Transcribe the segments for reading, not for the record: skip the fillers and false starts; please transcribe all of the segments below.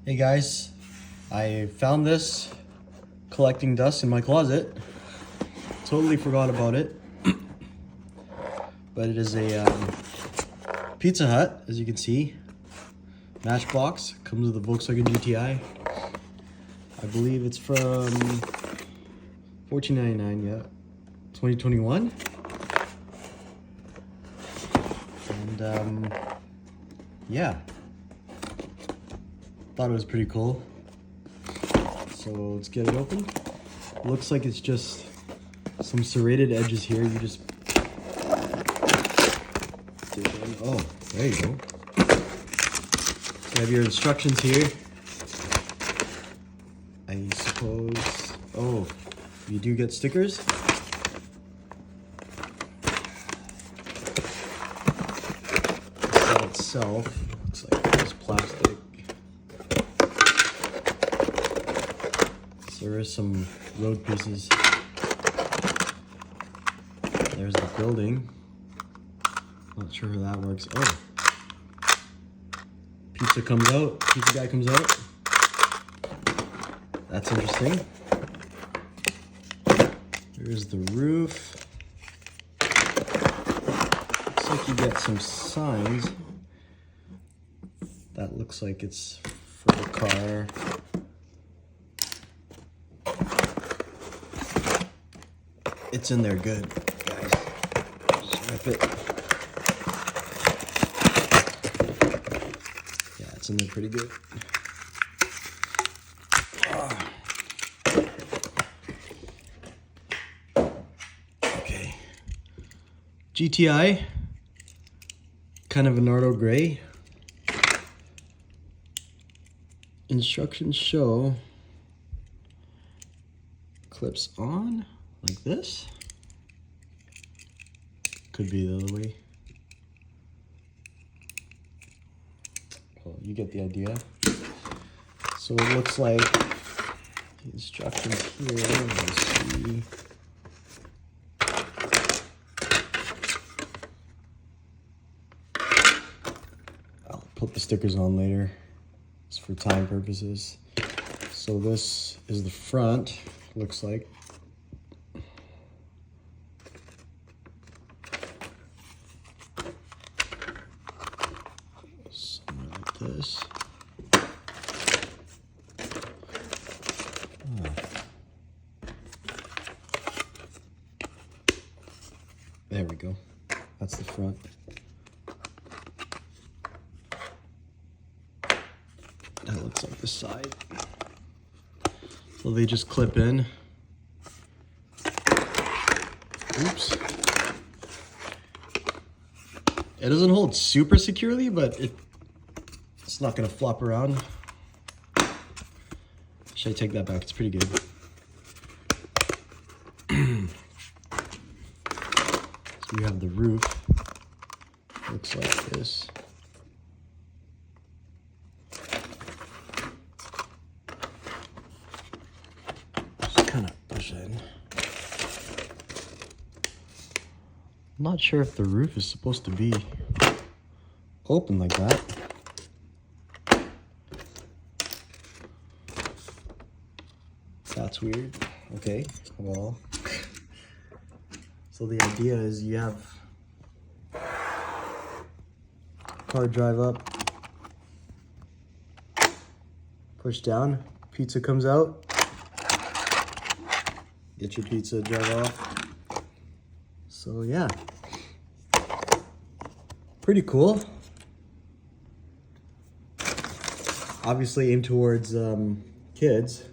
Hey guys, I found this collecting dust in my closet. Totally forgot about it. But it is a Pizza Hut, as you can see. Matchbox, comes with a Volkswagen GTI. I believe it's from $14.99, yeah. 2021. And yeah. Thought it was pretty cool. So let's get it open. Looks like it's just some serrated edges here. You just oh, there you go. You have your instructions here. I suppose. Oh, you do get stickers. The set itself looks like it's plastic. There is some road pieces. There's the building. Not sure how that works. Oh. Pizza comes out. Pizza guy comes out. That's interesting. There's the roof. Looks like you get some signs. That looks like it's for the car. It's in there good, guys. Just rip it. Yeah, it's in there pretty good. Okay. GTI. Kind of a Nardo gray. Instructions show clips on. Like this. Could be the other way. Well, you get the idea. So it looks like the instructions here. Let's see. I'll put the stickers on later. It's for time purposes. So this is the front. Looks like. This. There we go. That's the front. That looks like the side. So they just clip in. Oops. It doesn't hold super securely, but it's not gonna flop around. Should I take that back? It's pretty good. So we have the roof. Looks like this. Just kind of push it in. I'm not sure if the roof is supposed to be open like that. That's weird. Okay, well, so the idea is you have car drive up, push down, pizza comes out, get your pizza, drive off. So yeah, pretty cool. Obviously aimed towards kids.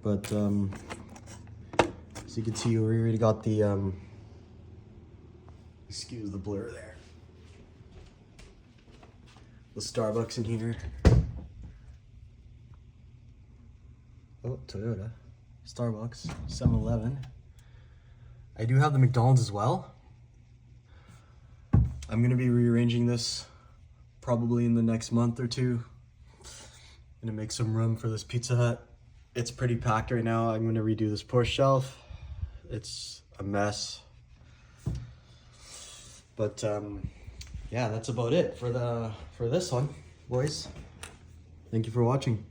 But as you can see, we already got the excuse the blur there. The Starbucks in here. Oh, Toyota. Starbucks, 7-Eleven. I do have the McDonald's as well. I'm gonna be rearranging this probably in the next month or two. Gonna make some room for this Pizza Hut. It's pretty packed right now. I'm gonna redo this Porsche shelf. It's a mess. But yeah, that's about it for this one. boys. Thank you for watching.